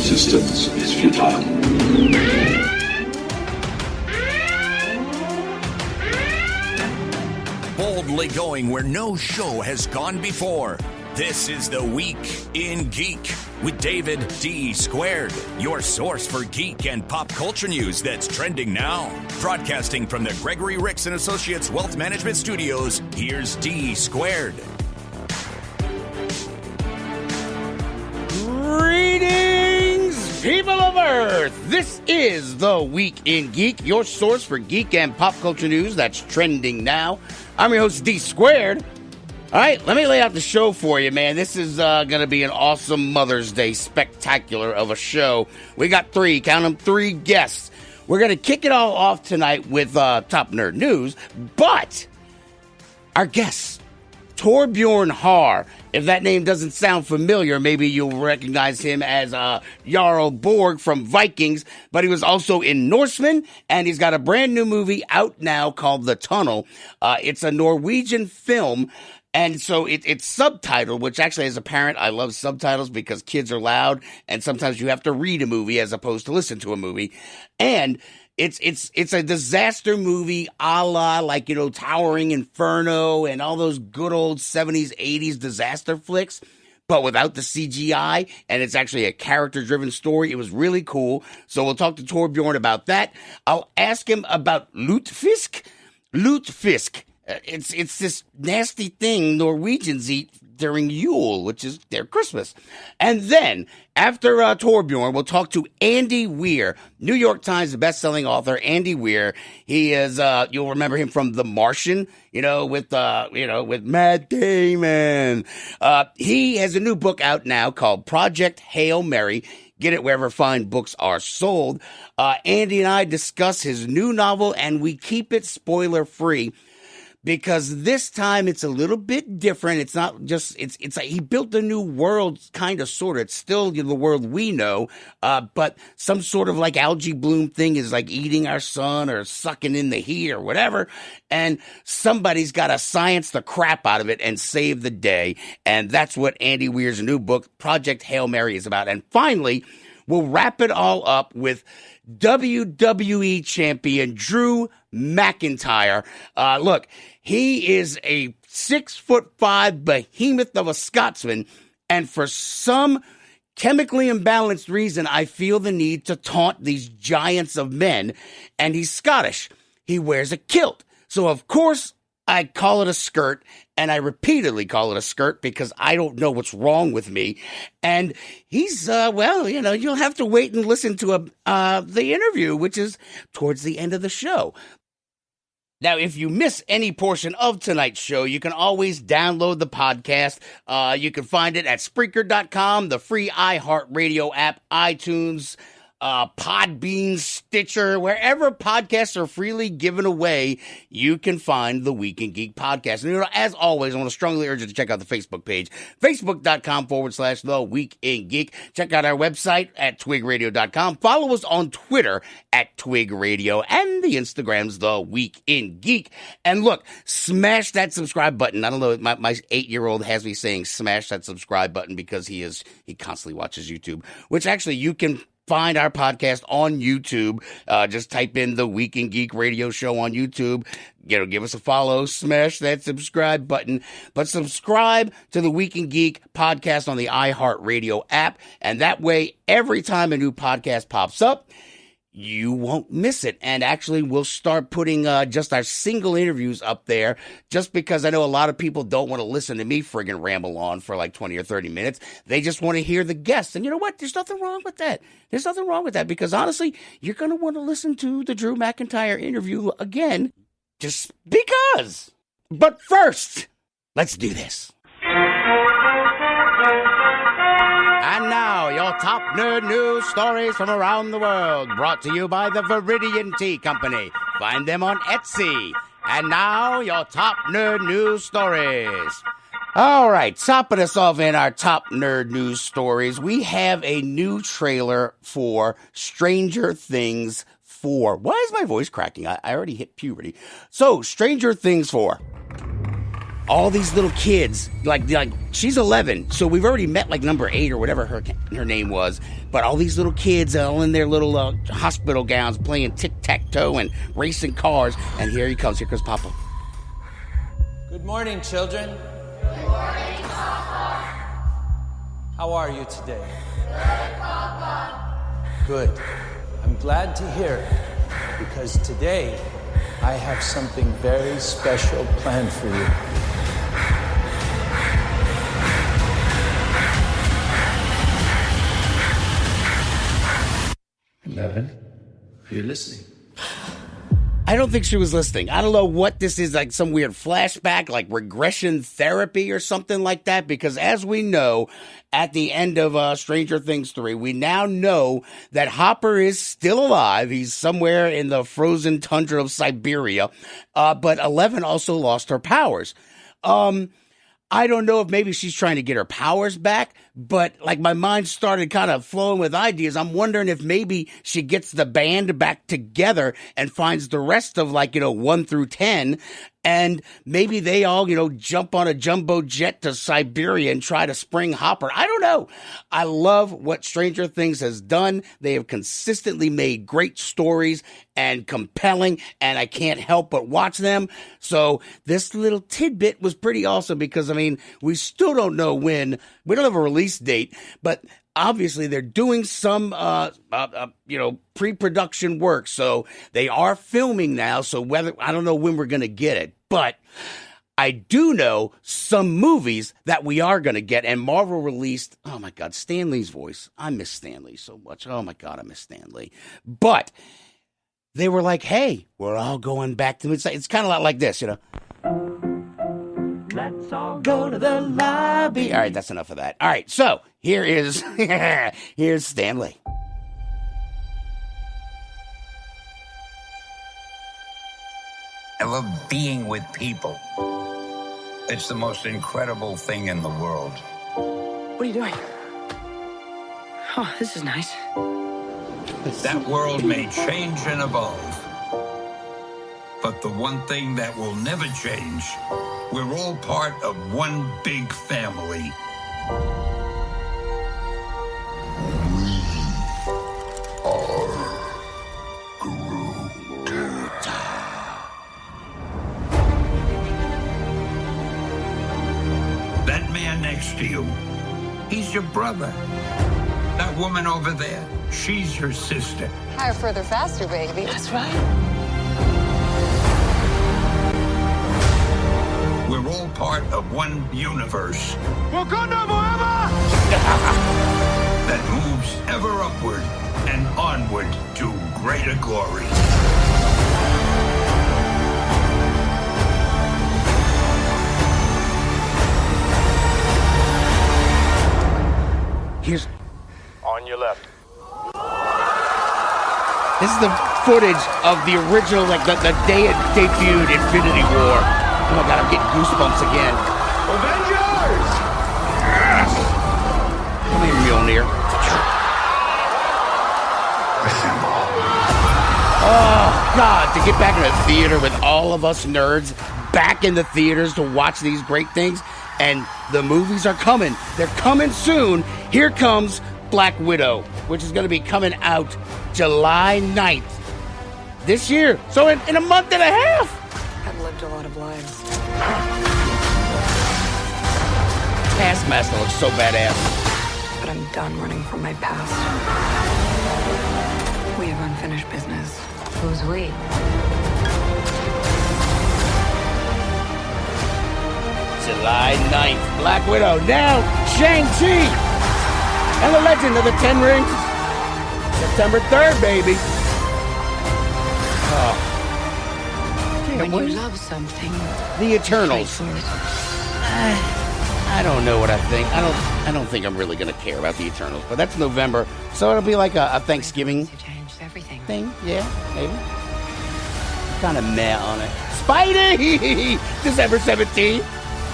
resistance is futile. Boldly going where no show has gone before. This is the Week in Geek with David D. Squared, your source for geek and pop culture news that's trending now. Broadcasting from the Gregory Ricks and Associates Wealth Management Studios, here's D. Squared. Greetings, people of Earth! This is the Week in Geek, your source for geek and pop culture news that's trending now. I'm your host, D. Squared. All right, let me lay out the show for you, man. This is going to be an awesome Mother's Day spectacular of a show. We got three guests. We're going to kick it all off tonight with Top Nerd News, but our guest, Thorbjorn Harr. If that name doesn't sound familiar, maybe you'll recognize him as Jarl Borg from Vikings, but he was also in Norsemen, and he's got a brand new movie out now called The Tunnel. It's a Norwegian film, and so it's subtitled, which actually, as a parent, I love subtitles because kids are loud, and sometimes you have to read a movie as opposed to listen to a movie. And it's a disaster movie a la, like, you know, Towering Inferno and all those good old 70s, 80s disaster flicks, but without the CGI, and it's actually a character-driven story. It was really cool. So we'll talk to Thorbjorn about that. I'll ask him about lutefisk. Lutefisk. It's this nasty thing Norwegians eat during Yule, which is their Christmas. And then, after Thorbjorn, we'll talk to Andy Weir, New York Times best-selling author Andy Weir. He is, you'll remember him from The Martian, with Matt Damon. He has a new book out now called Project Hail Mary. Get it wherever fine books are sold. Andy and I discuss his new novel, and we keep it spoiler-free, because this time it's a little bit different. It's not just, it's like he built a new world, kind of, sort of. It's still the world we know, but some sort of like algae bloom thing is like eating our sun or sucking in the heat or whatever. And somebody's got to science the crap out of it and save the day. And that's what Andy Weir's new book, Project Hail Mary, is about. And finally, we'll wrap it all up with WWE Champion Drew McIntyre. Look, he is a 6'5" behemoth of a Scotsman, and for some chemically imbalanced reason, I feel the need to taunt these giants of men, and he's Scottish. He wears a kilt, so of course I call it a skirt, and I repeatedly call it a skirt because I don't know what's wrong with me. And he's, you'll have to wait and listen to the interview, which is towards the end of the show. Now, if you miss any portion of tonight's show, you can always download the podcast. You can find it at Spreaker.com, the free iHeartRadio app, iTunes, Podbean, Stitcher, wherever podcasts are freely given away, you can find the Week in Geek podcast. And as always, I want to strongly urge you to check out the Facebook page, facebook.com/The Week in Geek. Check out our website at twigradio.com. Follow us on Twitter at twigradio, and the Instagram's The Week in Geek. And look, smash that subscribe button. I don't know, my 8-year-old has me saying smash that subscribe button because he constantly watches YouTube, which actually you can find our podcast on YouTube. Just type in the Week in Geek radio show on YouTube. Give us a follow, smash that subscribe button. But subscribe to the Week in Geek podcast on the iHeartRadio app. And that way, every time a new podcast pops up, you won't miss it. And actually, we'll start putting just our single interviews up there, just because I know a lot of people don't want to listen to me friggin' ramble on for like 20 or 30 minutes. They just want to hear the guests. And you know what? There's nothing wrong with that. There's nothing wrong with that, because honestly, you're going to want to listen to the Drew McIntyre interview again, just because. But first, let's do this. And now, your top nerd news stories from around the world, brought to you by the Viridian Tea Company. Find them on Etsy. And now, your top nerd news stories. All right, topping us off in our top nerd news stories, we have a new trailer for Stranger Things 4. Why is my voice cracking? I already hit puberty. So, Stranger Things 4. all these little kids, like she's 11, so we've already met like number 8 or whatever her name was. But all these little kids all in their little hospital gowns playing tic-tac-toe and racing cars. And here he comes. Here comes Papa. Good morning, children. Good morning, Papa. How are you today? Good, Papa. Good. I'm glad to hear it, because today I have something very special planned for you. Eleven, are you listening? I don't think she was listening. I don't know what this is, like some weird flashback, like regression therapy or something like that, because as we know, at the end of Stranger Things 3, we now know that Hopper is still alive. He's somewhere in the frozen tundra of Siberia, but 11 also lost her powers. I don't know if maybe she's trying to get her powers back, but like my mind started kind of flowing with ideas. I'm wondering if maybe she gets the band back together and finds the rest of 1 through 10, and maybe they all, jump on a jumbo jet to Siberia and try to spring Hopper. I don't know. I love what Stranger Things has done. They have consistently made great stories and compelling, and I can't help but watch them. So this little tidbit was pretty awesome because, we still don't know when. We don't have a release date, but obviously they're doing some, pre-production work. So they are filming now. So I don't know when we're going to get it, but I do know some movies that we are going to get. And Marvel released, oh my God, Stan Lee's voice. I miss Stan Lee so much. Oh my God, I miss Stan Lee. But they were like, hey, we're all going back to it's kind of like this, Let's all go to the lobby. All right, that's enough of that. All right, so here's Stan Lee. I love being with people. It's the most incredible thing in the world. What are you doing? Oh, this is nice. That world may change and evolve. But the one thing that will never change, we're all part of one big family. We are Groot. That man next to you, he's your brother. That woman over there, she's your sister. Higher, further, faster, baby. That's right. We're all part of one universe. Wakanda forever! That moves ever upward and onward to greater glory. Here's On your left. This is the footage of the original, the day it debuted, Infinity War. Oh my God, I'm getting goosebumps again. Avengers! Yes! Come here, Mjolnir. Oh, God, to get back in the theater with all of us nerds back in the theaters to watch these great things. And the movies are coming. They're coming soon. Here comes Black Widow, which is going to be coming out July 9th this year. So in a month and a half. I've lived a lot of lives. Taskmaster looks so badass. But I'm done running from my past. We have unfinished business. Who's we? July 9th, Black Widow. Now, Shang-Chi and the Legend of the Ten Rings. September 3rd, baby. Oh. When you love something, The Eternals. fight for it. I don't know what I think. I don't think I'm really going to care about the Eternals, but that's November, so it'll be like a Thanksgiving You changed everything. thing. Yeah, maybe. Kind of meh on it. Spidey, December 17th,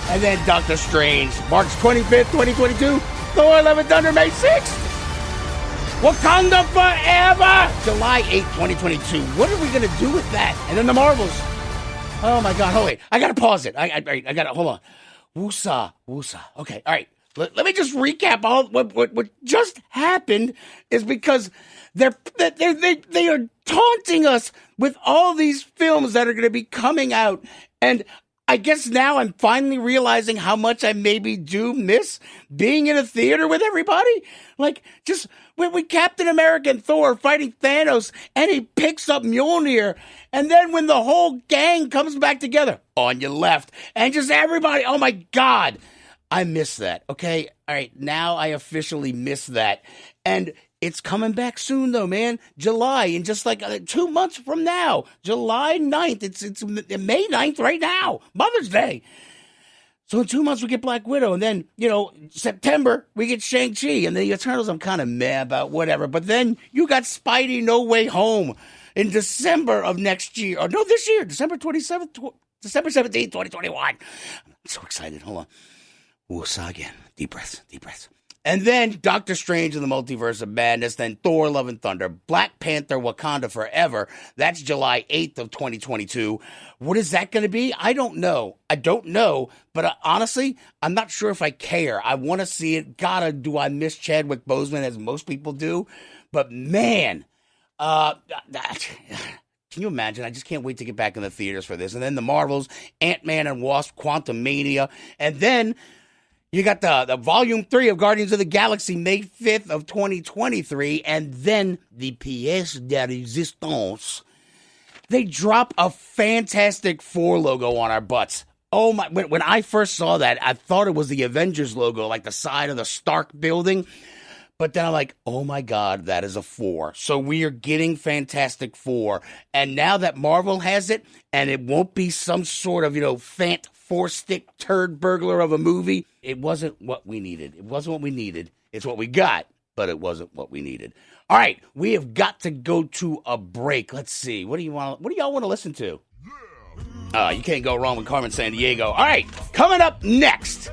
and then Doctor Strange, March 25th, 2022. Thor: Love and Thunder, May 6th. Wakanda Forever, July 8th, 2022. What are we going to do with that? And then the Marvels. Oh, my God. Oh, wait. I got to pause it. I got to, hold on. Woosah. Okay, all right. Let me just recap all what just happened is because they are taunting us with all these films that are going to be coming out. And I guess now I'm finally realizing how much I maybe do miss being in a theater with everybody. Like, just when Captain America and Thor are fighting Thanos and he picks up Mjolnir, and then when the whole gang comes back together on your left, and just everybody, oh my God, I miss that, okay? All right, now I officially miss that. And it's coming back soon, though, man. July, in just like 2 months from now. July 9th. It's May 9th right now. Mother's Day. So in 2 months, we get Black Widow. And then, September, we get Shang-Chi. And the Eternals, I'm kind of meh about, whatever. But then you got Spidey No Way Home in December of next year. Or no, this year. December 17th, 2021. I'm so excited. Hold on. Woosah again. Deep breaths. And then Doctor Strange in the Multiverse of Madness, then Thor, Love and Thunder, Black Panther, Wakanda Forever. That's July 8th of 2022. What is that going to be? I don't know. But honestly, I'm not sure if I care. I want to see it. Do I miss Chadwick Boseman as most people do? But man, can you imagine? I just can't wait to get back in the theaters for this. And then the Marvels, Ant-Man and Wasp, Quantumania, and then you got the Volume 3 of Guardians of the Galaxy, May 5th of 2023, and then the pièce de résistance. They drop a Fantastic Four logo on our butts. Oh my! When I first saw that, I thought it was the Avengers logo, like the side of the Stark building. But then I'm like, oh my God, that is a 4. So we are getting Fantastic Four. And now that Marvel has it, and it won't be some sort of, Fant 4-stick turd burglar of a movie, it wasn't what we needed. It's what we got, but it wasn't what we needed. All right, we have got to go to a break. Let's see. What do y'all want to listen to? You can't go wrong with Carmen Sandiego. All right, coming up next,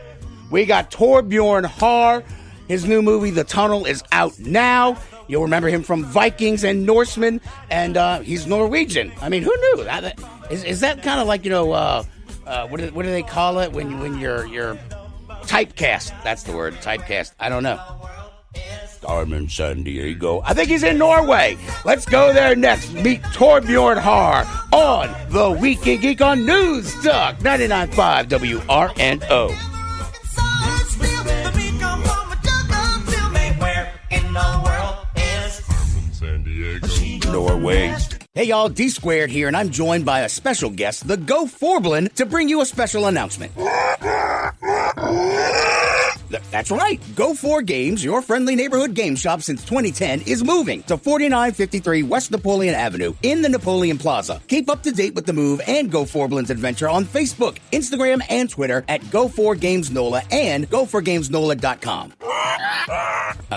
we got Thorbjorn Harr. His new movie, The Tunnel, is out now. You'll remember him from Vikings and Norsemen, and he's Norwegian. I mean, who knew? Is that kind of like, what do they call it when you're typecast? That's the word, typecast. I don't know. Carmen Sandiego. I think he's in Norway. Let's go there next. Meet Thorbjorn Harr on The Week in Geek on News Talk 99.5 WRNO. Norway. Hey y'all, D Squared here, and I'm joined by a special guest, the Go Forblin, to bring you a special announcement. That's right. Go 4 Games, your friendly neighborhood game shop since 2010, is moving to 4953 West Napoleon Avenue in the Napoleon Plaza. Keep up to date with the move and Go 4Blin's adventure on Facebook, Instagram, and Twitter at Go 4 Games NOLA and go4gamesnola.com.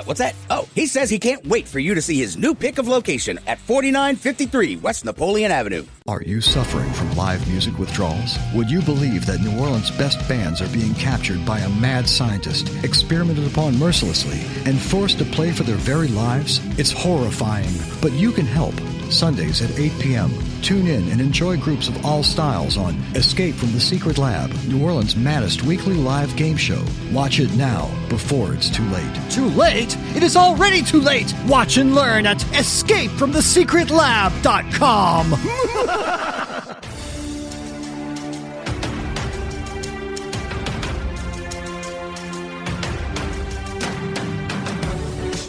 What's that? Oh, he says he can't wait for you to see his new pick of location at 4953 West Napoleon Avenue. Are you suffering from live music withdrawals? Would you believe that New Orleans' best bands are being captured by a mad scientist, experimented upon mercilessly, and forced to play for their very lives? It's horrifying, but you can help. Sundays at 8 p.m. Tune in and enjoy groups of all styles on Escape from the Secret Lab, New Orleans' maddest weekly live game show. Watch it now, before it's too late. Too late? It is already too late! Watch and learn at escapefromthesecretlab.com.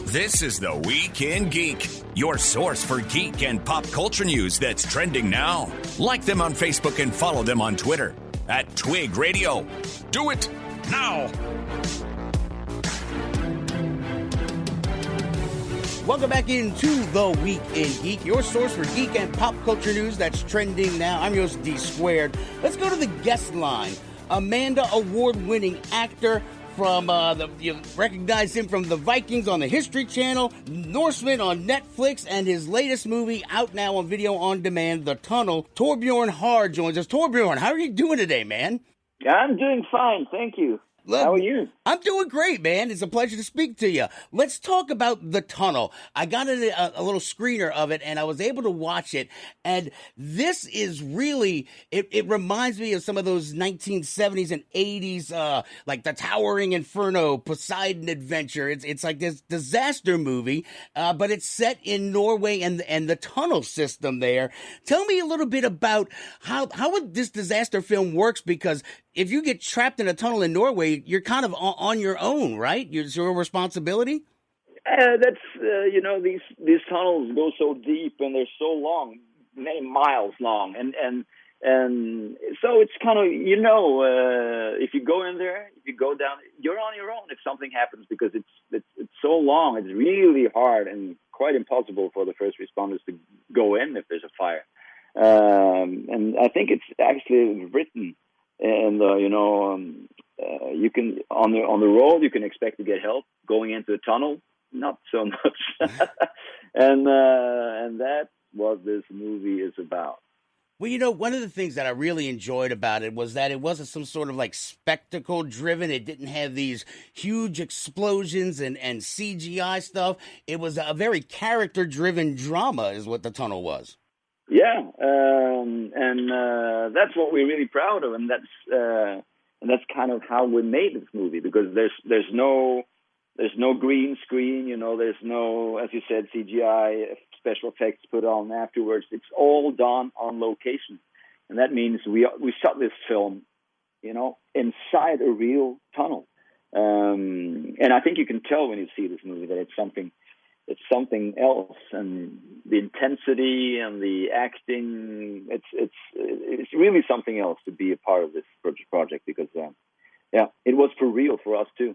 This is the Week in Geek, your source for geek and pop culture news that's trending now. Like them on Facebook and follow them on Twitter at Twig Radio. Do it now. Welcome back into the Week in Geek, your source for geek and pop culture news that's trending now. I'm your host, D Squared. Let's go to the guest line. Amanda award-winning actor from you recognize him from the Vikings on the History Channel, Norsemen on Netflix, and his latest movie out now on video on demand, The Tunnel. Thorbjorn Harr joins us. Thorbjorn, how are you doing today, man? I'm doing fine, thank you. Look, how are you? I'm doing great, man. It's a pleasure to speak to you. Let's talk about The Tunnel. I got a little screener of it, and I was able to watch it. And this is really, it reminds me of some of those 1970s and 80s, like the Towering Inferno, Poseidon Adventure. It's like this disaster movie, but it's set in Norway and the tunnel system there. Tell me a little bit about how this disaster film works, because if you get trapped in a tunnel in Norway, you're kind of on your own, right? It's your responsibility. That's these tunnels go so deep and they're so long, many miles long, and so it's kind of if you go in there, if you go down, you're on your own if something happens, because it's so long. It's really hard and quite impossible for the first responders to go in if there's a fire. And I think it's actually written, and you can on the road you can expect to get help. Going into a tunnel, not so much. and that's what this movie is about. Well, one of the things that I really enjoyed about it was that it wasn't some sort of like spectacle driven. It didn't have these huge explosions and CGI stuff. It was a very character driven drama is what The Tunnel was. Yeah, and that's what we're really proud of, and that's kind of how we made this movie, because there's no green screen, there's no, as you said, CGI special effects put on afterwards. It's all done on location, and that means we shot this film, inside a real tunnel, and I think you can tell when you see this movie that it's something else, and the intensity and the acting, it's really something else to be a part of this project, because it was for real for us too.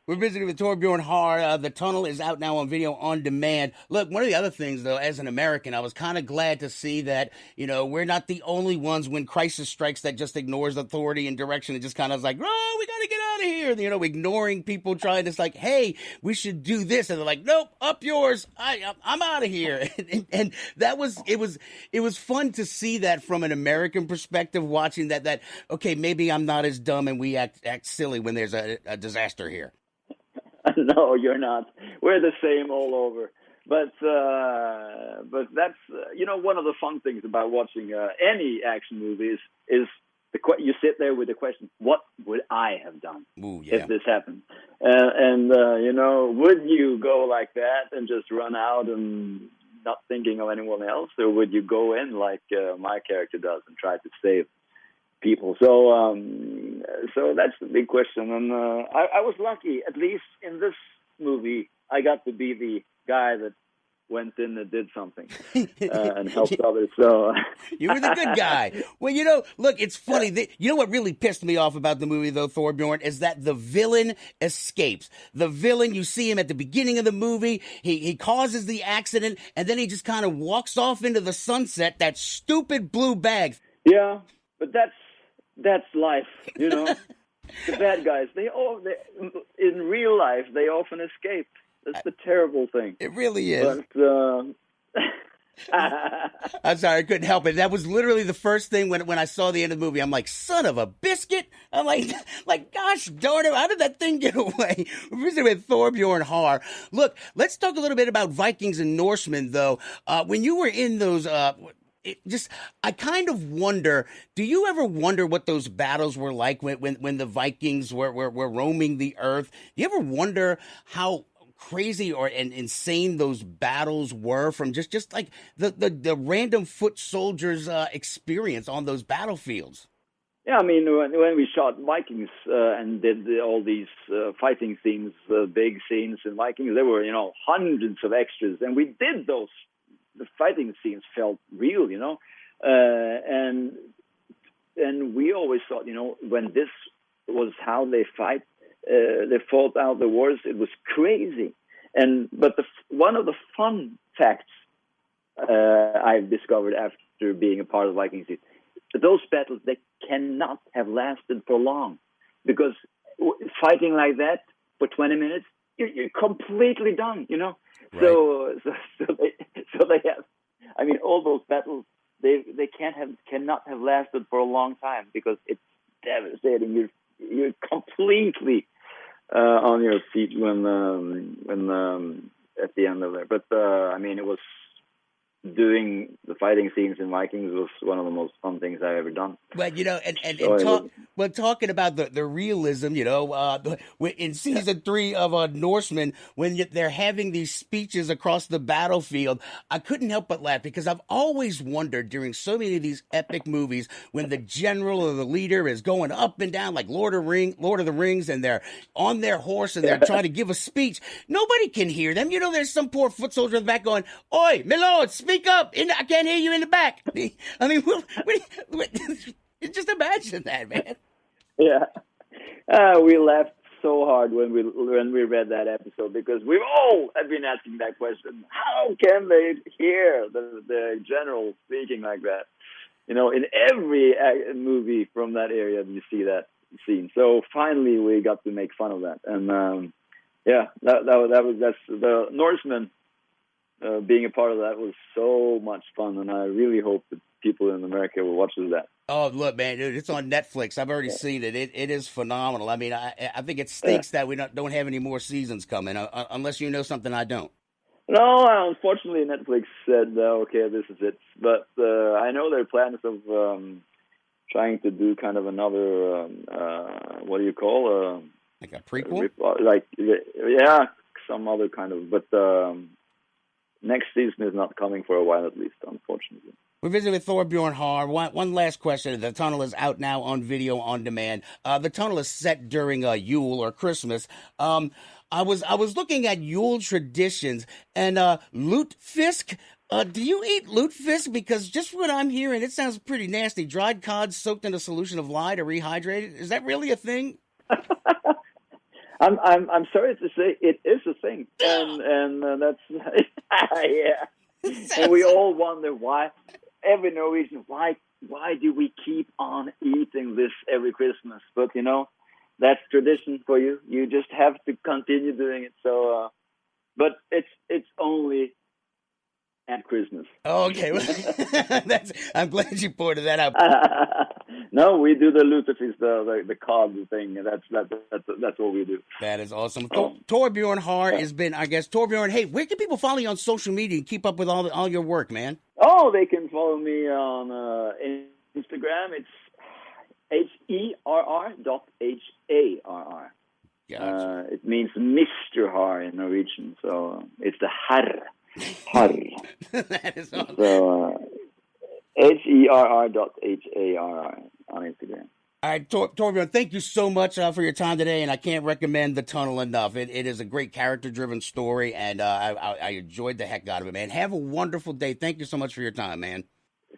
We're visiting with Thorbjorn Harr. The Tunnel is out now on video on demand. Look, one of the other things, though, as an American, I was kind of glad to see that, we're not the only ones when crisis strikes that just ignores authority and direction and just kind of like, oh, we got to get out of here. Ignoring people trying to, like, hey, we should do this. And they're like, nope, up yours. I'm out of here. And that was, it was fun to see that from an American perspective, watching that, okay, maybe I'm not as dumb and we act silly when there's a disaster here. No, you're not. We're the same all over. But that's one of the fun things about watching any action movies is you sit there with the question, what would I have done if this happened? Would you go like that and just run out and not thinking of anyone else, or would you go in like my character does and try to save people? So that's the big question, and I was lucky. At least in this movie, I got to be the guy that went in and did something and helped others. So you were the good guy. Well, look, it's funny. What really pissed me off about the movie, though, Thorbjorn, is that the villain escapes. The villain, you see him at the beginning of the movie. He causes the accident, and then he just kind of walks off into the sunset. That stupid blue bag. Yeah, but that's life, The bad guys, they in real life, they often escape. That's the terrible thing. It really is. But, I'm sorry, I couldn't help it. That was literally the first thing when I saw the end of the movie. I'm like, son of a biscuit. I'm like, gosh darn it, how did that thing get away? We're visiting with Thorbjorn Harr. Look, let's talk a little bit about Vikings and Norsemen, though. When you were in those... I kind of wonder, do you ever wonder what those battles were like when the Vikings were roaming the earth? Do you ever wonder how crazy and insane those battles were from just like the random foot soldiers' experience on those battlefields? Yeah, I mean, when we shot Vikings and did all these fighting scenes, big scenes in Vikings, there were, hundreds of extras, and we did those. The fighting scenes felt real, and we always thought, when this was how they fought out the wars, it was crazy. But one of the fun facts I've discovered after being a part of Vikings is those battles, they cannot have lasted for long, because fighting like that for 20 minutes, you're completely done, Right. So they have. I mean, all those battles they cannot have lasted for a long time, because it's devastating. you're completely on your feet when at the end of it. But I mean, it was doing the fighting scenes in Vikings was one of the most fun things I've ever done. Well, talking about the realism, in season 3 of Norsemen, when they're having these speeches across the battlefield, I couldn't help but laugh because I've always wondered during so many of these epic movies when the general or the leader is going up and down like Lord of the Rings, and they're on their horse and they're trying to give a speech. Nobody can hear them. There's some poor foot soldier in the back going, "Oi, my lord, speak up! I can't hear you in the back." I mean, just imagine that, man. Yeah, we laughed so hard when we read that episode because we all have been asking that question: how can they hear the general speaking like that? In every movie from that area, you see that scene. So finally, we got to make fun of that, and that's the Norsemen. Being a part of that was so much fun, and I really hope that people in America will watch that. Oh, look, man, dude, it's on Netflix. I've already seen it. It is phenomenal. I mean, I think it stinks that we don't have any more seasons coming, unless you know something I don't. No, unfortunately, Netflix said, okay, this is it. But I know there are plans of trying to do kind of another, what do you call? Like a prequel? Some other kind of, but next season is not coming for a while, at least, unfortunately. We're visiting with Thorbjorn Harr. One last question. The Tunnel is out now on video on demand. The Tunnel is set during Yule or Christmas. I was looking at Yule traditions and lutefisk. Do you eat lutefisk? Because just what I'm hearing, it sounds pretty nasty. Dried cod soaked in a solution of lye to rehydrate it. Is that really a thing? I'm sorry to say it is a thing, and that's yeah. And we all wonder why. Every Norwegian, why do we keep on eating this every Christmas? But that's tradition for you. You just have to continue doing it. So, but it's only at Christmas. Okay, I'm glad you pointed that out. No, we do the lutefisk, the cod thing. That's what we do. That is awesome. Thorbjorn Harr has been, I guess. Thorbjorn, hey, where can people follow you on social media and keep up with all your work, man? Oh, they can follow me on Instagram. It's HERR.HARR. Gotcha. It means Mr. Harr in Norwegian, so it's the Harr. That is awesome. So HERR.HARR on Instagram. All right, Thorbjorn, thank you so much for your time today, and I can't recommend The Tunnel enough. It is a great character-driven story, and I enjoyed the heck out of it, man. Have a wonderful day. Thank you so much for your time, man.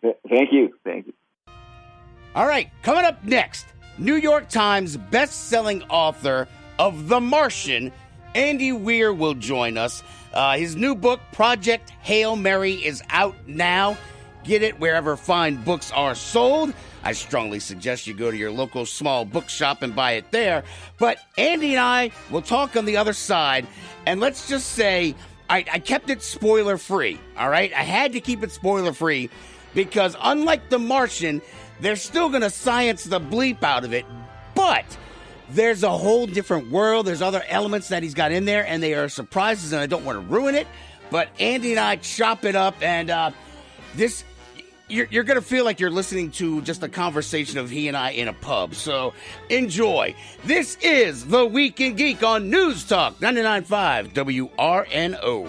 Thank you. All right, coming up next, New York Times best-selling author of The Martian, Andy Weir, will join us. His new book, Project Hail Mary, is out now. Get it wherever fine books are sold. I strongly suggest you go to your local small bookshop and buy it there. But Andy and I will talk on the other side, and let's just say I kept it spoiler-free, all right? I had to keep it spoiler-free because unlike The Martian, they're still going to science the bleep out of it, but there's a whole different world. There's other elements that he's got in there, and they are surprises, and I don't want to ruin it. But Andy and I chop it up, and you're going to feel like you're listening to just a conversation of he and I in a pub. So enjoy. This is The Week in Geek on News Talk 99.5 WRNO.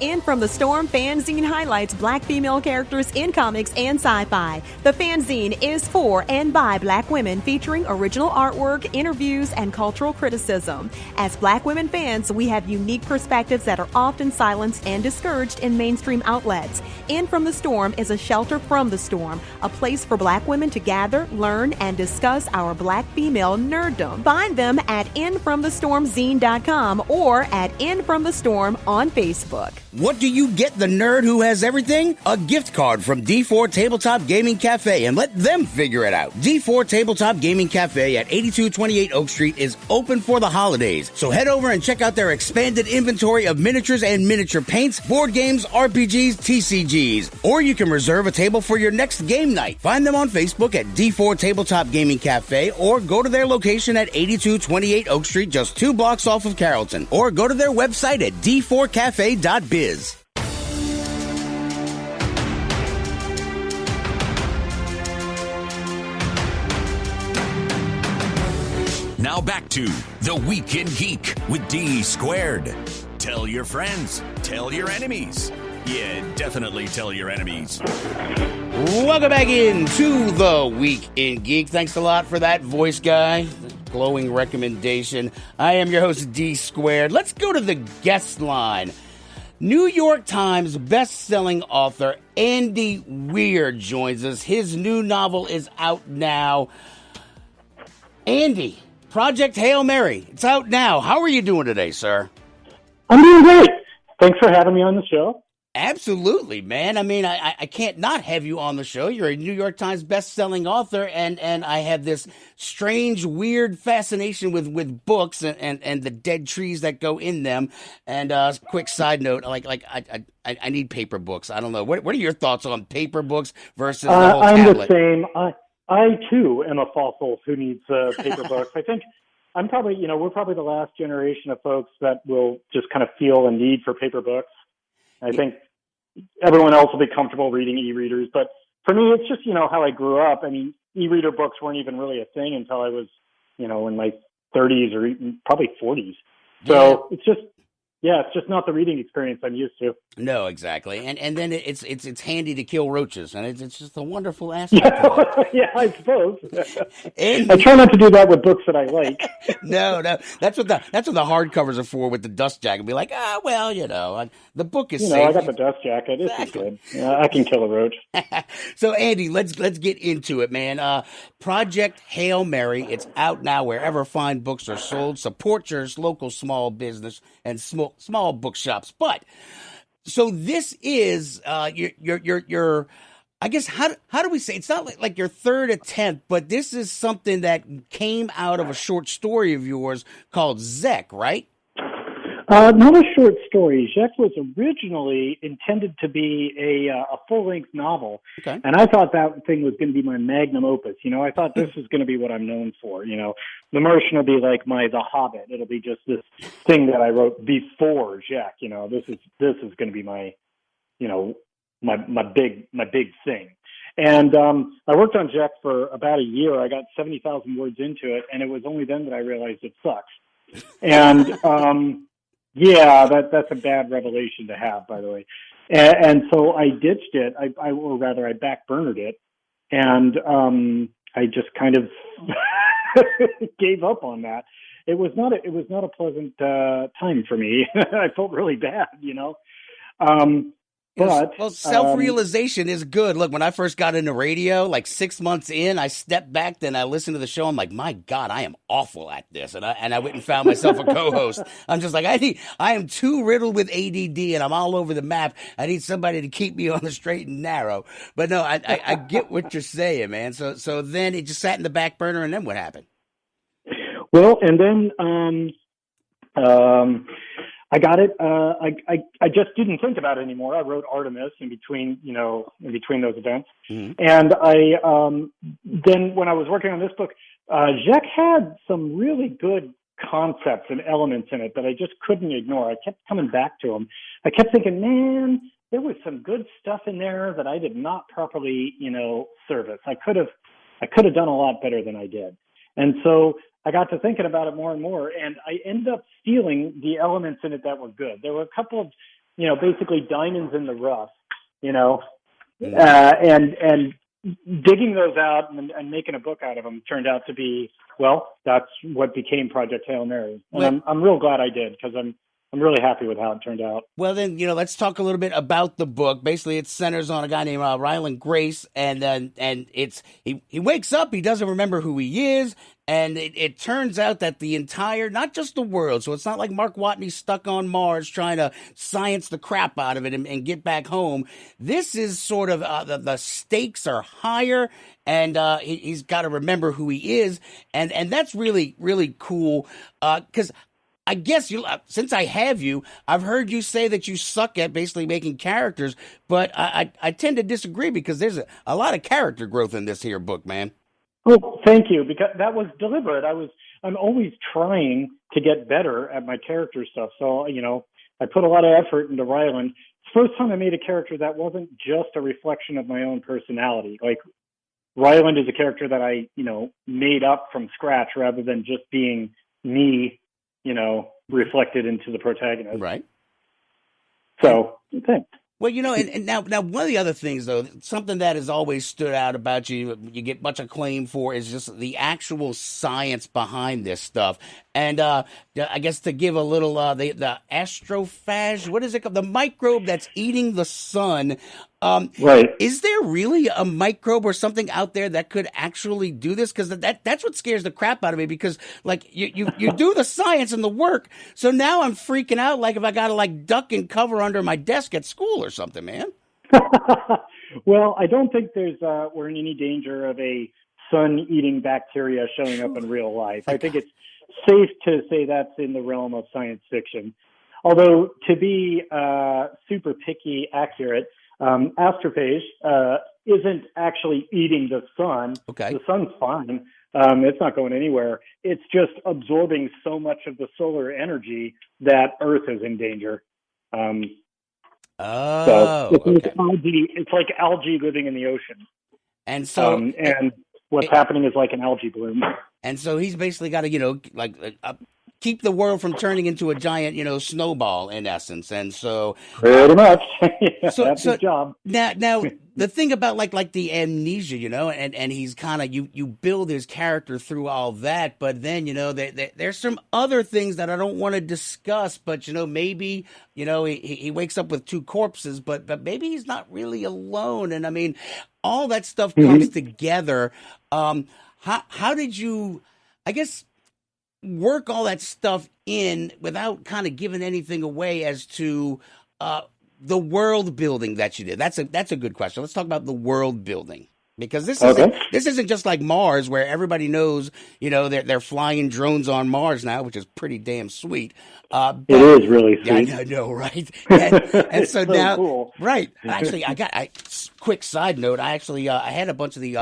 In From the Storm fanzine highlights Black female characters in comics and sci-fi. The fanzine is for and by Black women, featuring original artwork, interviews, and cultural criticism. As Black women fans, we have unique perspectives that are often silenced and discouraged in mainstream outlets. In From the Storm is a shelter from the storm, a place for Black women to gather, learn, and discuss our Black female nerddom. Find them at infromthestormzine.com or at In From the Storm on Facebook. What what do you get the nerd who has everything? A gift card from D4 Tabletop Gaming Cafe, and let them figure it out. D4 Tabletop Gaming Cafe at 8228 Oak Street is open for the holidays, so head over and check out their expanded inventory of miniatures and miniature paints, board games, RPGs, TCGs. Or you can reserve a table for your next game night. Find them on Facebook at D4 Tabletop Gaming Cafe, or go to their location at 8228 Oak Street, just 2 blocks off of Carrollton. Or go to their website at d4cafe.biz. Now back to The Week in Geek with D Squared. Tell your friends. Tell your enemies. Yeah, definitely tell your enemies. Welcome back into The Week in Geek. Thanks a lot for that voice guy. Glowing recommendation. I am your host, D Squared. Let's go to the guest line. New York Times best-selling author Andy Weir joins us. His new novel is out now. Andy, Project Hail Mary. It's out now. How are you doing today, sir? I'm doing great. Thanks for having me on the show. Absolutely, man. I mean, I can't not have you on the show. You're a New York Times best-selling author, and I have this strange, weird fascination with books and the dead trees that go in them. And quick side note, I need paper books. I don't know. What are your thoughts on paper books versus the whole tablet? I'm the same. I too am a fossil who needs paper books. I think I'm probably, we're probably the last generation of folks that will just kind of feel a need for paper books. I think everyone else will be comfortable reading e-readers, but for me, it's just, how I grew up. I mean, e-reader books weren't even really a thing until I was, in my 30s or even probably 40s. So it's just not the reading experience I'm used to. No, exactly. And then it's handy to kill roaches, and it's just a wonderful aspect of it. Yeah, I suppose. I try not to do that with books that I like. No, that's what the hardcovers are for, with the dust jacket. Be like, the book is safe. I got the dust jacket. It's good. Yeah, I can kill a roach. So, Andy, let's get into it, man. Project Hail Mary. It's out now wherever fine books are sold. Support your local small business and small bookshops. But so this is your I guess how do we say, it's not like your third attempt, but this is something that came out of a short story of yours called Zek, right? Not a short story. Zek was originally intended to be a full-length novel, okay. And I thought that thing was going to be my magnum opus. I thought this was going to be what I'm known for. The Martian will be like The Hobbit. It'll be just this thing that I wrote before Zek. This is going to be my big thing. And I worked on Zek for about a year. I got 70,000 words into it, and it was only then that I realized it sucks. And yeah, that's a bad revelation to have, by the way. And so I ditched it. I backburnered it, and I just kind of gave up on that. It was not a pleasant time for me. I felt really bad, But self-realization is good. Look, when I first got into radio, like 6 months in, I stepped back, then I listened to the show. I'm like, my God, I am awful at this. And I went and found myself a co-host. I'm just like, I am too riddled with ADD, and I'm all over the map. I need somebody to keep me on the straight and narrow. But no, I get what you're saying, man. So then it just sat in the back burner, and then what happened? Well, and then I got it. I just didn't think about it anymore. I wrote Artemis in between those events. Mm-hmm. And I then when I was working on this book, Jacques had some really good concepts and elements in it that I just couldn't ignore. I kept coming back to them. I kept thinking, man, there was some good stuff in there that I did not properly, service. I could have done a lot better than I did. And so I got to thinking about it more and more, and I ended up stealing the elements in it that were good. There were a couple of, basically diamonds in the rough, and digging those out and making a book out of them turned out to be, well, that's what became Project Hail Mary. And I'm real glad I did, because I'm I'm really happy with how it turned out. Well, then, let's talk a little bit about the book. Basically, it centers on a guy named Ryland Grace, and it's he wakes up, he doesn't remember who he is, and it turns out that the entire, not just the world, so it's not like Mark Watney's stuck on Mars trying to science the crap out of it and get back home. This is sort of, the stakes are higher, and he's got to remember who he is, and that's really, really cool, because I guess since I have you, I've heard you say that you suck at basically making characters, but I tend to disagree because there's a lot of character growth in this here book, man. Oh, thank you, because that was deliberate. I'm always trying to get better at my character stuff. So, I put a lot of effort into Ryland. It's the first time I made a character that wasn't just a reflection of my own personality. Like, Ryland is a character that I, made up from scratch rather than just being me, reflected into the protagonist. Right. So, thanks. Well, and now one of the other things, though, something that has always stood out about you get much acclaim for, is just the actual science behind this stuff. And I guess to give a little, the astrophage, what is it called? The microbe that's eating the sun. Right. Is there really a microbe or something out there that could actually do this? Because that's what scares the crap out of me, because like you do the science and the work. So now I'm freaking out, like if I got to like duck and cover under my desk at school or something, man. Well, I don't think we're in any danger of a sun-eating bacteria showing up in real life. I think it's safe to say that's in the realm of science fiction. Although, to be super picky accurate, astrophage isn't actually eating the sun. Okay. The sun's fine. It's not going anywhere. It's just absorbing so much of the solar energy that Earth is in danger. It's like algae living in the ocean. And so, and what's happening is like an algae bloom. And so he's basically got to, keep the world from turning into a giant, snowball in essence. And so pretty much, that's his job. Now the thing about like the amnesia, and he's kind of, you build his character through all that, but then, there's some other things that I don't want to discuss, but, maybe, he wakes up with two corpses, but maybe he's not really alone. And I mean, all that stuff comes together. How did you, I guess, work all that stuff in without kind of giving anything away as to the world building that you did? That's a good question. Let's talk about the world building, because this isn't just like Mars, where everybody knows, they're flying drones on Mars now, which is pretty damn sweet. It is really sweet. Yeah, I know, right? And so now, cool. Right? Actually, quick side note. I had a bunch of the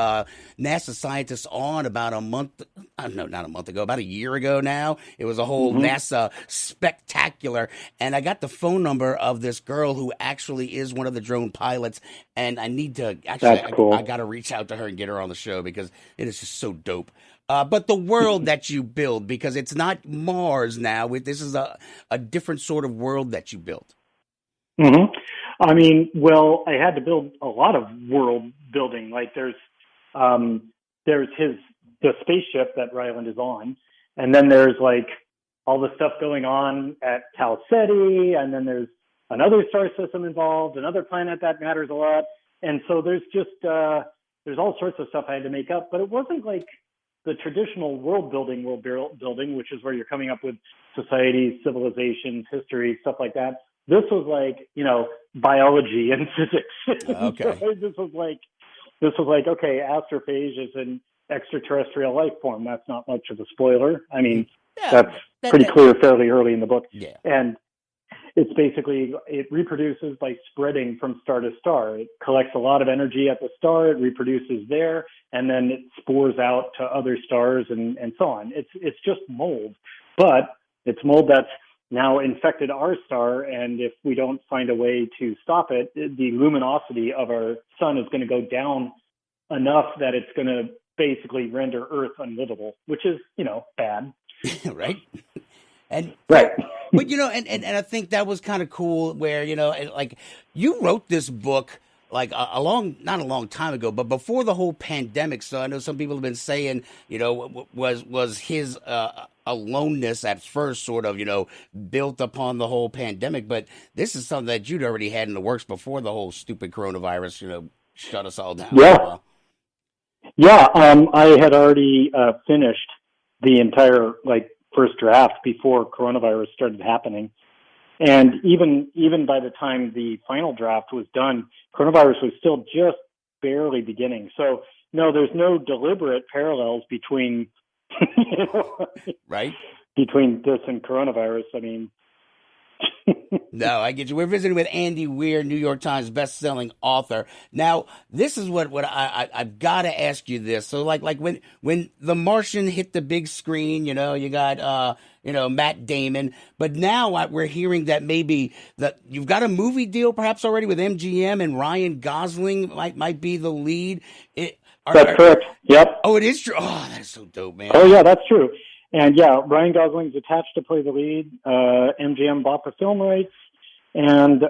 NASA scientists on about about a year ago now. It was a whole NASA spectacular, and I got the phone number of this girl who actually is one of the drone pilots, and I need to I got to reach out to her and get her on the show, because it is just so dope. But the world that you build, because it's not Mars now. This is a different sort of world that you built. Mm-hmm. I mean, well, I had to build a lot of world building. Like there's the spaceship that Ryland is on, and then there's like all the stuff going on at Tau Ceti, and then there's another star system involved, another planet that matters a lot, and so there's just there's all sorts of stuff I had to make up, but it wasn't like the traditional world building, which is where you're coming up with societies, civilizations, history, stuff like that. This was like, biology and physics. Okay. So this was like, okay, astrophage is an extraterrestrial life form. That's not much of a spoiler. I mean, that's pretty clear fairly early in the book. Yeah. And it's basically, it reproduces by spreading from star to star. It collects a lot of energy at the star, it reproduces there, and then it spores out to other stars and so on. It's just mold, but it's mold that's now infected our star, and if we don't find a way to stop it, the luminosity of our sun is going to go down enough that it's going to basically render Earth unlivable, which is, bad. Right? And right. But, and I think that was kind of cool where, like you wrote this book like not a long time ago, but before the whole pandemic. So I know some people have been saying, was his aloneness at first sort of, built upon the whole pandemic. But this is something that you'd already had in the works before the whole stupid coronavirus, shut us all down. Yeah. Yeah. I had already finished the entire first draft before coronavirus started happening. And even by the time the final draft was done, coronavirus was still just barely beginning. So no, there's no deliberate parallels between right? Between this and coronavirus. I mean, no, I get you. We're visiting with Andy Weir, New York Times best-selling author. Now, this is what I've got to ask you this. So, like when The Martian hit the big screen, you got Matt Damon, but now we're hearing that maybe that you've got a movie deal perhaps already with MGM, and Ryan Gosling might be the lead. That's correct. Yep. Oh, it is true. Oh, that's so dope, man. Oh, yeah, that's true. And yeah, Ryan Gosling's attached to play the lead. MGM bought the film rights, and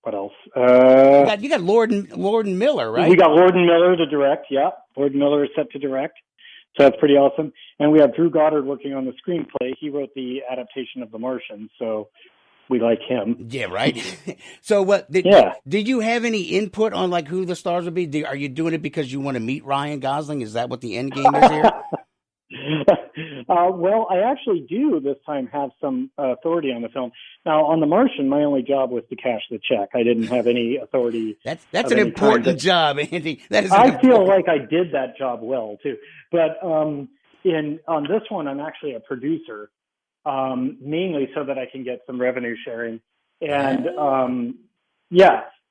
what else? You got Lord and Miller, right? We got Lord and Miller to direct. Yeah, Lord and Miller is set to direct, so that's pretty awesome. And we have Drew Goddard working on the screenplay. He wrote the adaptation of The Martian, so we like him. Yeah, right. So what? Did you have any input on who the stars would be? Are you doing it because you want to meet Ryan Gosling? Is that what the end game is here? Well, I actually do this time have some authority on the film. Now, on The Martian, my only job was to cash the check. I didn't have any authority. That's an important job, Andy. I feel like I did that job well too. But on this one, I'm actually a producer, mainly so that I can get some revenue sharing. And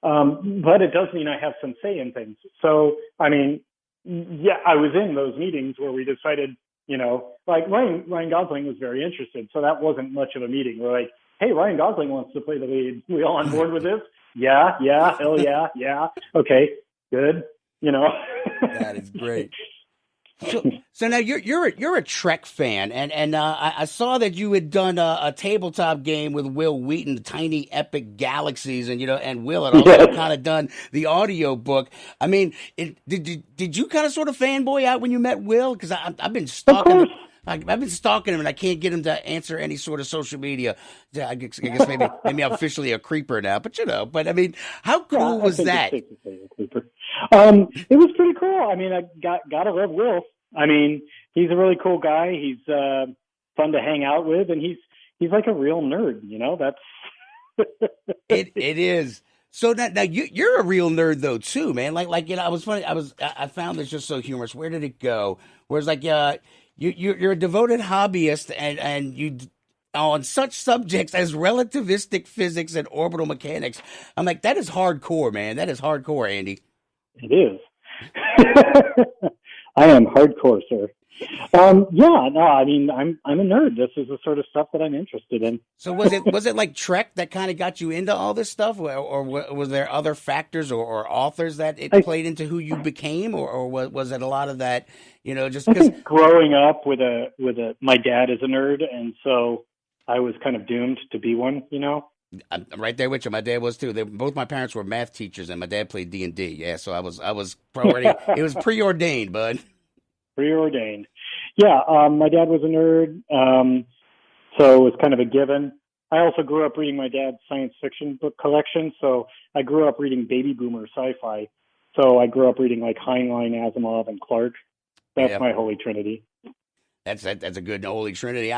but it does mean I have some say in things. So, I mean, yeah, I was in those meetings where we decided, Ryan Gosling was very interested. So that wasn't much of a meeting. We're like, hey, Ryan Gosling wants to play the lead. We all on board with this? Yeah, hell yeah. Okay, good. That is great. So now you're a Trek fan, and I saw that you had done a tabletop game with Will Wheaton, Tiny Epic Galaxies, and Will had also kind of done the audio book. I mean, did you kind of sort of fanboy out when you met Will? Because I've been stalking him. I've been stalking him, and I can't get him to answer any sort of social media. I guess maybe I'm officially a creeper now, but I mean, how cool was that? It was pretty cool. I mean, I gotta love Will. I mean, he's a really cool guy. He's fun to hang out with, and he's like a real nerd. That's it is. So now you're a real nerd though too, man. I was funny. I found this just so humorous. Where did it go? Whereas you're a devoted hobbyist, and you on such subjects as relativistic physics and orbital mechanics. I'm like, that is hardcore, man. That is hardcore, Andy. It is. I am hardcore, sir. I mean, I'm a nerd. This is the sort of stuff that I'm interested in. So was it like Trek that kind of got you into all this stuff, or was there other factors or authors that it played into who you became, or was it a lot of that? Just because growing up with my dad is a nerd, and so I was kind of doomed to be one. I'm right there with you. My dad was too. Both my parents were math teachers, and my dad played D&D. Yeah, so I was already. It was preordained, bud. Preordained. Yeah, my dad was a nerd, so it was kind of a given. I also grew up reading my dad's science fiction book collection, so I grew up reading baby boomer sci-fi. So I grew up reading Heinlein, Asimov, and Clarke. That's my holy trinity. That's a good holy trinity.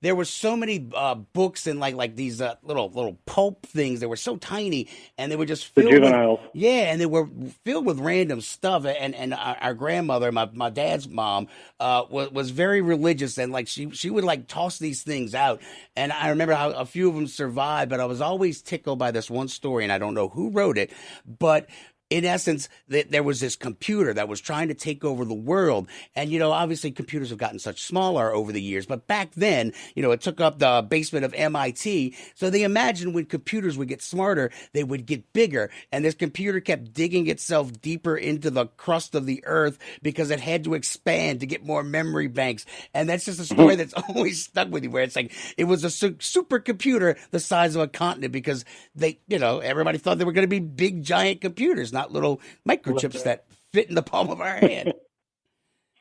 There were so many books and like these little pulp things. They were so tiny, and they were just filled juveniles. And they were filled with random stuff. And our grandmother, my dad's mom, was very religious, and she would toss these things out. And I remember how a few of them survived, but I was always tickled by this one story, and I don't know who wrote it, but in essence, there was this computer that was trying to take over the world. And, obviously computers have gotten such smaller over the years. But back then, it took up the basement of MIT. So they imagined when computers would get smarter, they would get bigger. And this computer kept digging itself deeper into the crust of the earth because it had to expand to get more memory banks. And that's just a story that's always stuck with you, where it's like it was a supercomputer the size of a continent because they, everybody thought they were going to be big, giant computers, not little microchips that fit in the palm of our hand.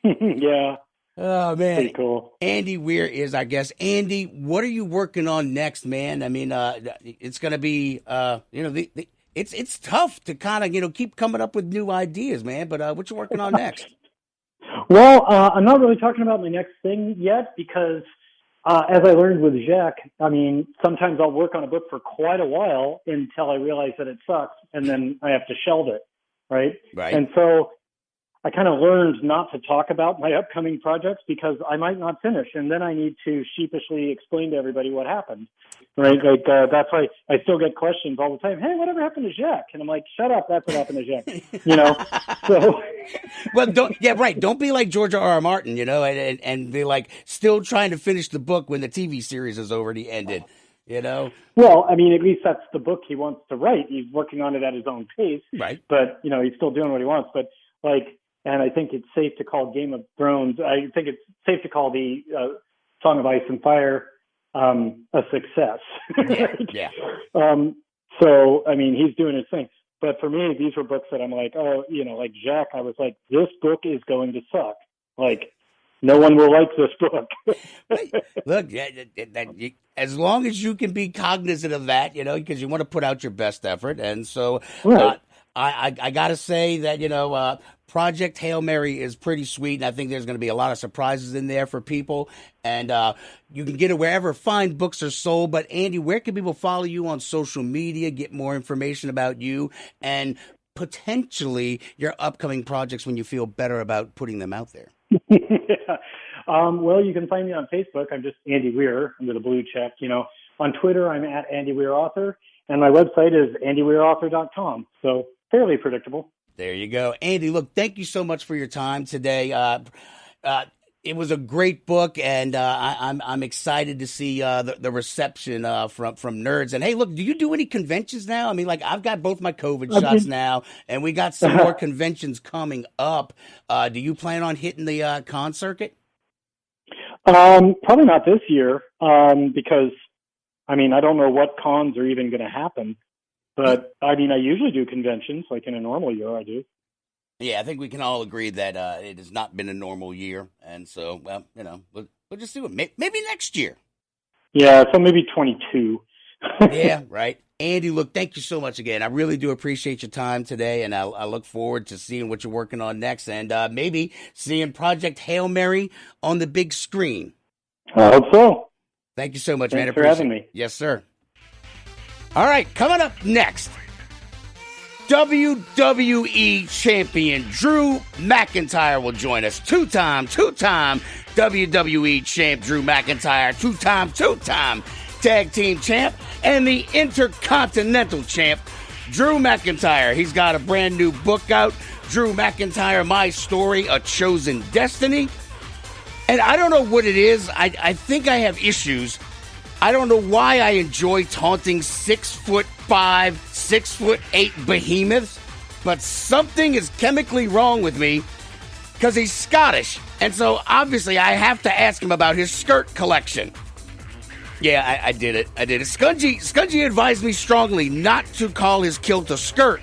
Yeah. Oh, man. Pretty cool. Andy Weir is our guest. Andy, what are you working on next, man? I mean, it's going to be, it's tough to kind of, keep coming up with new ideas, man. But what you working on next? Well, I'm not really talking about my next thing yet because as I learned with Jacques, I mean, sometimes I'll work on a book for quite a while until I realize that it sucks, and then I have to shelve it, right? Right. And so I kind of learned not to talk about my upcoming projects because I might not finish, and then I need to sheepishly explain to everybody what happened, right? Like that's why I still get questions all the time. Hey, whatever happened to Jacques? And I'm like, shut up, that's what happened to Jacques. So. Well, don't be like George R.R. Martin, and be like still trying to finish the book when the TV series has already ended. Well, I mean, at least that's the book he wants to write. He's working on it at his own pace, right? But he's still doing what he wants. But and I think it's safe to call Game of Thrones. I think it's safe to call the Song of Ice and Fire a success. Yeah. So I mean, he's doing his thing. But for me, these were books that I'm like, like Jacques, I was like, this book is going to suck. Like, no one will like this book. Look, as long as you can be cognizant of that, because you want to put out your best effort. And so I got to say that, Project Hail Mary is pretty sweet, and I think there's going to be a lot of surprises in there for people. And you can get it wherever fine books are sold. But, Andy, where can people follow you on social media, get more information about you, and potentially your upcoming projects when you feel better about putting them out there? Yeah. Well, you can find me on Facebook. I'm just Andy Weir under the blue check. On Twitter, I'm at Andy Weir Author, and my website is andyweirauthor.com. So fairly predictable. There you go. Andy, look, thank you so much for your time today. It was a great book, and I'm excited to see the reception from nerds. And hey, look, do you do any conventions now? I mean, like I've got both my COVID shots now, and we got some more conventions coming up. Do you plan on hitting the con circuit? Probably not this year, because I mean I don't know what cons are even going to happen. But I mean, I usually do conventions, like in a normal year, I do. Yeah, I think we can all agree that it has not been a normal year, and so, well, we'll just do it. Maybe next year. Yeah, so maybe 22. Yeah, right. Andy, look, thank you so much again. I really do appreciate your time today, and I look forward to seeing what you're working on next, and maybe seeing Project Hail Mary on the big screen. I hope so. Thank you so much, man. Thanks for having me. Yes, sir. All right, coming up next, WWE Champion Drew McIntyre will join us. Two-time WWE Champ Drew McIntyre, two-time Tag Team Champ, and the Intercontinental Champ, Drew McIntyre. He's got a brand new book out, Drew McIntyre, My Story, A Chosen Destiny. And I don't know what it is. I think I have issues. I don't know why I enjoy taunting 6'5", 6'8" behemoths, but something is chemically wrong with me because he's Scottish. And so obviously I have to ask him about his skirt collection. Yeah, I did it. Scungy advised me strongly not to call his kilt a skirt.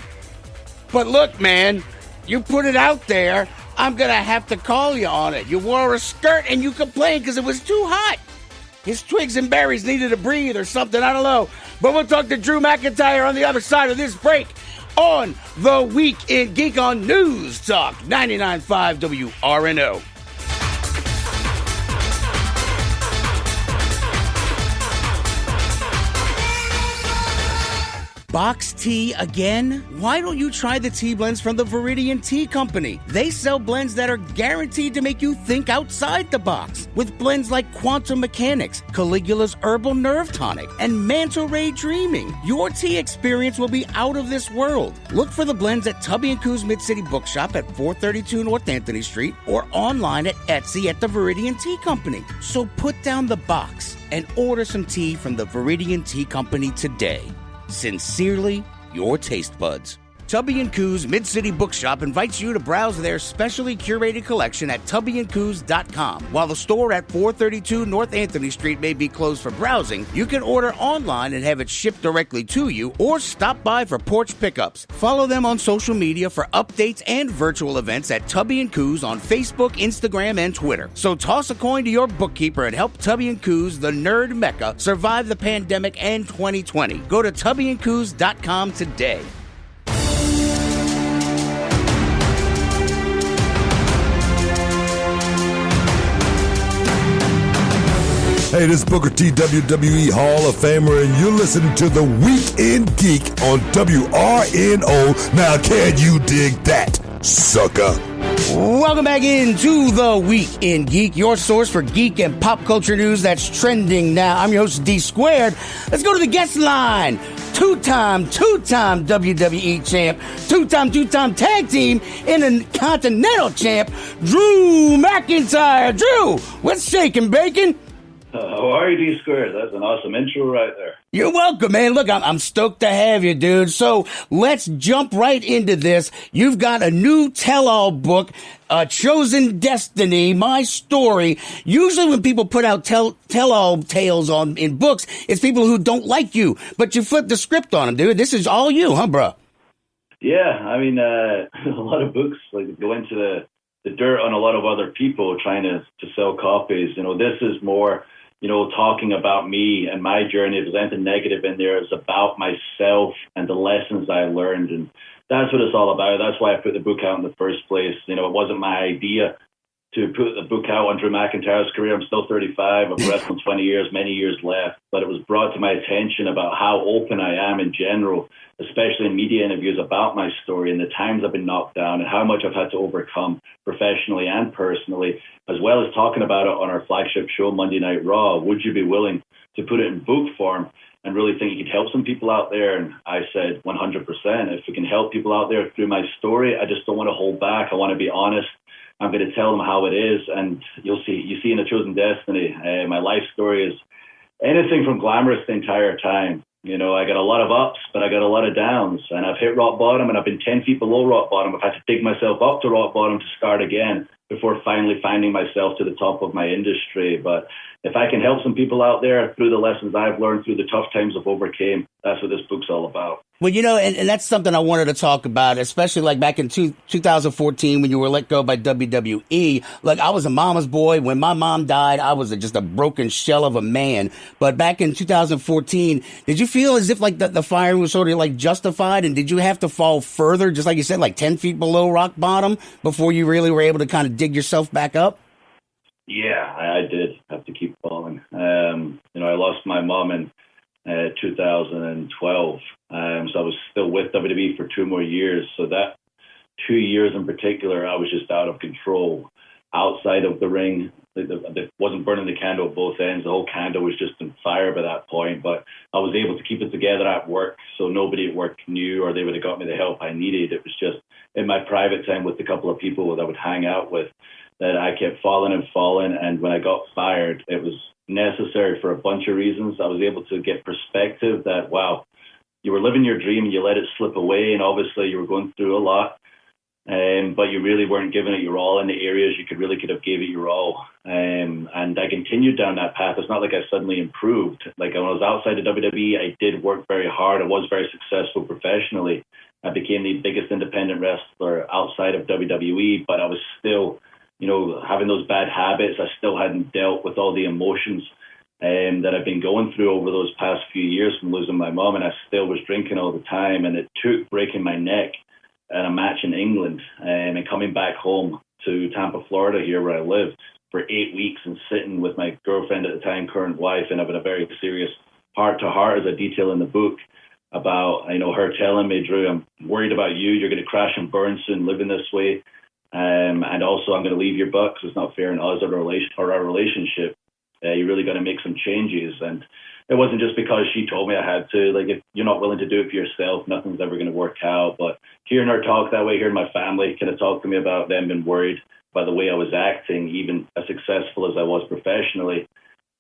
But look, man, you put it out there, I'm going to have to call you on it. You wore a skirt and you complained because it was too hot. His twigs and berries needed to breathe or something, I don't know. But we'll talk to Drew McIntyre on the other side of this break on The Week in Geek on News Talk 99.5 WRNO. Box tea again? Why don't you try the tea blends from the Viridian Tea Company? They sell blends that are guaranteed to make you think outside the box. With blends like Quantum Mechanics, Caligula's Herbal Nerve Tonic, and Manta Ray Dreaming, your tea experience will be out of this world. Look for the blends at Tubby & Coos Mid-City Bookshop at 432 North Anthony Street or online at Etsy at the Viridian Tea Company. So put down the box and order some tea from the Viridian Tea Company today. Sincerely, your taste buds. Tubby & Coos Mid-City Bookshop invites you to browse their specially curated collection at tubbyandcoos.com. While the store at 432 North Anthony Street may be closed for browsing, you can order online and have it shipped directly to you or stop by for porch pickups. Follow them on social media for updates and virtual events at Tubby & Coos on Facebook, Instagram, and Twitter. So toss a coin to your bookkeeper and help Tubby & Coos, the nerd mecca, survive the pandemic and 2020. Go to tubbyandcoos.com today. Hey, this is Booker T, WWE Hall of Famer, and you're listening to The Weekend Geek on WRNO. Now, can you dig that, sucker? Welcome back into The Weekend Geek, your source for geek and pop culture news that's trending now. I'm your host, D Squared. Let's go to the guest line. Two-time WWE champ, two-time tag team Intercontinental champ, Drew McIntyre. Drew, what's shaking, bacon? How are you, D Squared? That's an awesome intro right there. You're welcome, man. Look, I'm stoked to have you, dude. So let's jump right into this. You've got a new tell-all book, Chosen Destiny, My Story. Usually when people put out tell-all tales in books, it's people who don't like you. But you flip the script on them, dude. This is all you, huh, bro? Yeah, I mean, a lot of books like go into the dirt on a lot of other people trying to sell copies. You know, this is more, talking about me and my journey. If there's anything negative in there, it's about myself and the lessons I learned. And that's what it's all about. That's why I put the book out in the first place. It wasn't my idea to put the book out on Drew McIntyre's career. I'm still 35. I've wrestled 20 years, many years left. But it was brought to my attention about how open I am in general, especially in media interviews about my story and the times I've been knocked down and how much I've had to overcome professionally and personally, as well as talking about it on our flagship show, Monday Night Raw. Would you be willing to put it in book form and really think you could help some people out there? And I said 100%. If we can help people out there through my story, I just don't want to hold back. I want to be honest. I'm going to tell them how it is, and you see in A Chosen Destiny, my life story is anything from glamorous the entire time. I got a lot of ups, but I got a lot of downs, and I've hit rock bottom, and I've been 10 feet below rock bottom. I've had to dig myself up to rock bottom to start again before finally finding myself to the top of my industry. But if I can help some people out there through the lessons I've learned, through the tough times I've overcame, that's what this book's all about. Well, and that's something I wanted to talk about, especially like back in 2014 when you were let go by WWE. Like, I was a mama's boy. When my mom died, I was just a broken shell of a man. But back in 2014, did you feel as if like the firing was sort of like justified? And did you have to fall further, just like you said, like 10 feet below rock bottom before you really were able to kind of dig yourself back up? Yeah, I did have to keep falling. I lost my mom in 2012. So I was still with WWE for 2 more years. So that 2 years in particular, I was just out of control. Outside of the ring, it wasn't burning the candle at both ends. The whole candle was just on fire by that point. But I was able to keep it together at work, so nobody at work knew, or they would have got me the help I needed. It was just in my private time with a couple of people that I would hang out with that I kept falling and falling. And when I got fired, it was necessary for a bunch of reasons. I was able to get perspective that, wow, you were living your dream and you let it slip away, and obviously you were going through a lot, but you really weren't giving it your all in the areas you could have gave it your all. And I continued down that path. It's not like I suddenly improved. Like, when I was outside of WWE, I did work very hard. I was very successful professionally. I became the biggest independent wrestler outside of WWE, but I was still, having those bad habits. I still hadn't dealt with all the emotions that I've been going through over those past few years from losing my mom, and I still was drinking all the time. And it took breaking my neck at a match in England and coming back home to Tampa, Florida, here where I live, for 8 weeks and sitting with my girlfriend at the time, current wife, and having a very serious heart-to-heart, as I detail in the book, about, her telling me, Drew, I'm worried about you. You're going to crash and burn soon living this way. And also, I'm going to leave your butt because it's not fair in us or our relationship. You're really going to make some changes. And it wasn't just because she told me I had to. Like, if you're not willing to do it for yourself, nothing's ever going to work out. But hearing her talk that way, hearing my family kind of talk to me about them being worried by the way I was acting, even as successful as I was professionally,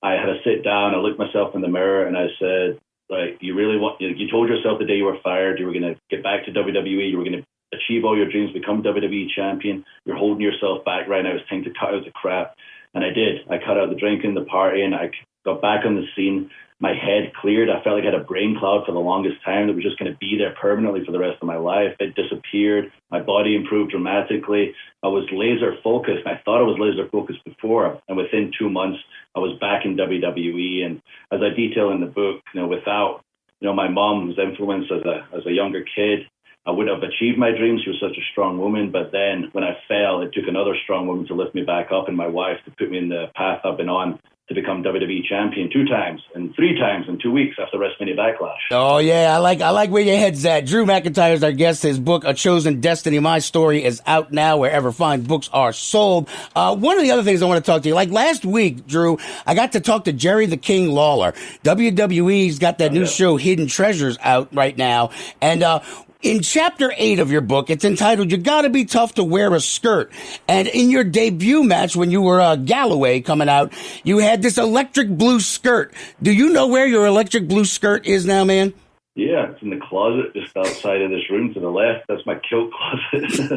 I had to sit down, I looked myself in the mirror, and I said, like, you told yourself the day you were fired, you were going to get back to WWE, you were going to achieve all your dreams, become WWE champion. You're holding yourself back right now. It's time to cut out the crap. And I did. I cut out the drinking, the partying. I got back on the scene. My head cleared. I felt like I had a brain cloud for the longest time that was just going to be there permanently for the rest of my life. It disappeared. My body improved dramatically. I was laser focused. I thought I was laser focused before. And within 2 months, I was back in WWE. And as I detail in the book, without, my mom's influence as a younger kid, I would have achieved my dreams. She was such a strong woman. But then when I fell, it took another strong woman to lift me back up and my wife to put me in the path I've been on to become WWE Champion 2 times and 3 times in 2 weeks after WrestleMania Backlash. Oh, yeah. I like where your head's at. Drew McIntyre is our guest. His book, A Chosen Destiny, My Story, is out now wherever fine books are sold. One of the other things I want to talk to you, like last week, Drew, I got to talk to Jerry the King Lawler. WWE's got that new show, Hidden Treasures, out right now. And, in chapter 8 of your book, it's entitled, You Gotta Be Tough to Wear a Skirt. And in your debut match, when you were Galloway coming out, you had this electric blue skirt. Do you know where your electric blue skirt is now, man? Yeah, it's in the closet just outside of this room to the left. That's my kilt closet. This is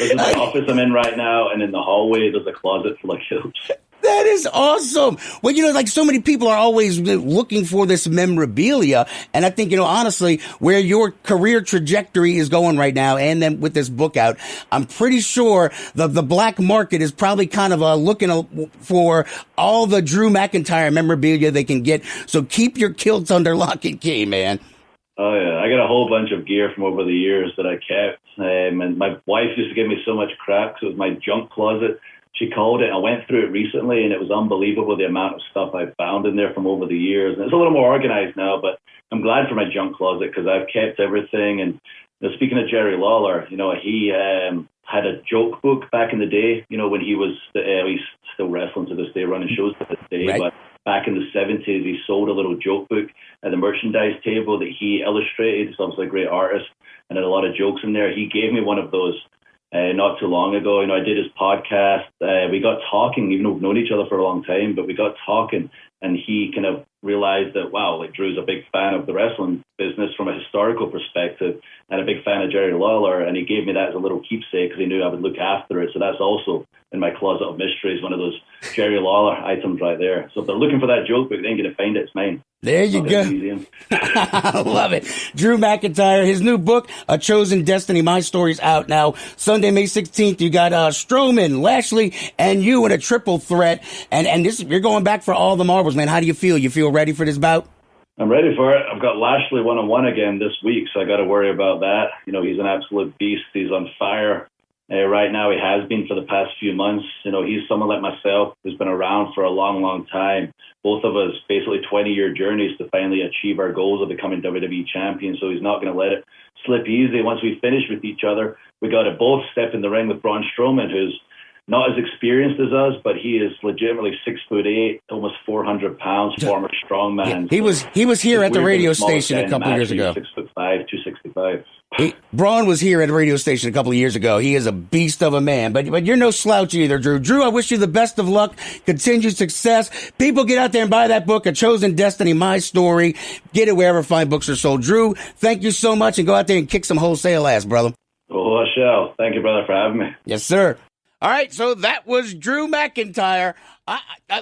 the office I'm in right now, and in the hallway, there's a closet full of kilts. That is awesome. Well, like so many people are always looking for this memorabilia. And I think, honestly, where your career trajectory is going right now, and then with this book out, I'm pretty sure the black market is probably kind of looking for all the Drew McIntyre memorabilia they can get. So keep your kilts under lock and key, man. Oh, yeah. I got a whole bunch of gear from over the years that I kept. And my wife used to give me so much crap because it was my junk closet. She called it. I went through it recently, and it was unbelievable the amount of stuff I found in there from over the years. And it's a little more organized now, but I'm glad for my junk closet because I've kept everything. And speaking of Jerry Lawler, he had a joke book back in the day, when he was he's still wrestling to this day, running shows to this day. Right. But back in the 70s, he sold a little joke book at the merchandise table that he illustrated. He's obviously a great artist and had a lot of jokes in there. He gave me one of those not too long ago. I did his podcast. We got talking, even though we've known each other for a long time, but we got talking, and he kind of realized that, wow, like Drew's a big fan of the wrestling business from a historical perspective and a big fan of Jerry Lawler, and he gave me that as a little keepsake because he knew I would look after it. So that's also in my closet of mysteries, one of those Jerry Lawler items right there. So if they're looking for that joke book, they ain't going to find it. It's mine. There you go. I love it. Drew McIntyre, his new book, A Chosen Destiny, My Story's out now. Sunday, May 16th, you got Strowman, Lashley, and you in a triple threat. And this, you're going back for all the marbles, man. How do you feel? You feel ready for this bout? I'm ready for it. I've got Lashley one-on-one again this week, so I got to worry about that. He's an absolute beast. He's on fire. Right now, he has been for the past few months. He's someone like myself who's been around for a long, long time. Both of us, basically 20-year journeys to finally achieve our goals of becoming WWE champion. So he's not going to let it slip easy. Once we finish with each other, we got to both step in the ring with Braun Strowman, who's not as experienced as us, but he is legitimately 6'8", almost 400 pounds, former strongman. Yeah, he was here at the radio station a couple years ago. 6'5", 265. Braun was here at a radio station a couple of years ago. He is a beast of a man, but you're no slouch either, Drew. Drew, I wish you the best of luck, continued success. People get out there and buy that book, A Chosen Destiny, My Story. Get it wherever fine books are sold. Drew, thank you so much, and go out there and kick some wholesale ass, brother. Oh, I shall. Thank you, brother, for having me. Yes, sir. All right, so that was Drew McIntyre.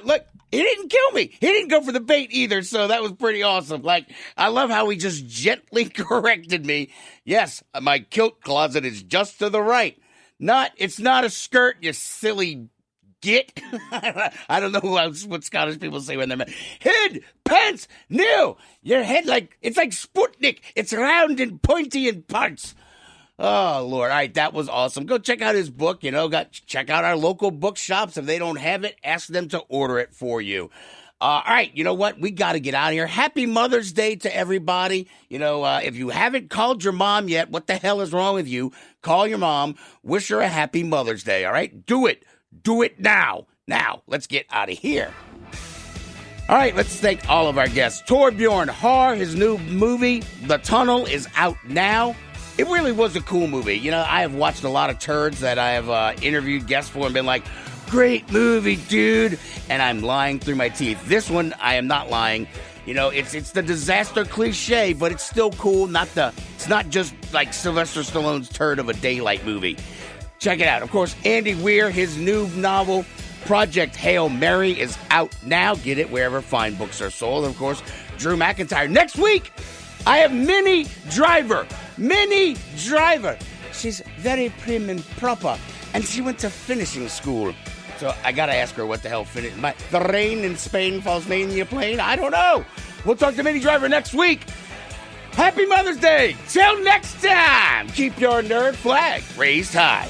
Look, he didn't kill me. He didn't go for the bait either, so that was pretty awesome. Like, I love how he just gently corrected me. Yes, my kilt closet is just to the right. It's not a skirt, you silly git. I don't know what Scottish people say when they're mad. Head, pants, new. Your head it's like Sputnik. It's round and pointy in parts. Oh, Lord. All right, that was awesome. Go check out his book. Check out our local bookshops. If they don't have it, ask them to order it for you. All right, you know what? We got to get out of here. Happy Mother's Day to everybody. You know, if you haven't called your mom yet, what the hell is wrong with you? Call your mom. Wish her a happy Mother's Day, all right? Do it. Do it now. Now, let's get out of here. All right, let's thank all of our guests. Thorbjorn Harr, his new movie, The Tunnel, is out now. It really was a cool movie. You know, I have watched a lot of turds that I have interviewed guests for and been like, great movie, dude. And I'm lying through my teeth. This one, I am not lying. You know, it's the disaster cliche, but it's still cool. It's not just like Sylvester Stallone's turd of a daylight movie. Check it out. Of course, Andy Weir, his new novel, Project Hail Mary, is out now. Get it wherever fine books are sold. Of course, Drew McIntyre. Next week, I have Minnie Driver. Minnie Driver. She's very prim and proper, and she went to finishing school. So I got to ask her what the hell the rain in Spain falls mainly a plane? I don't know. We'll talk to Minnie Driver next week. Happy Mother's Day. Till next time, keep your nerd flag raised high.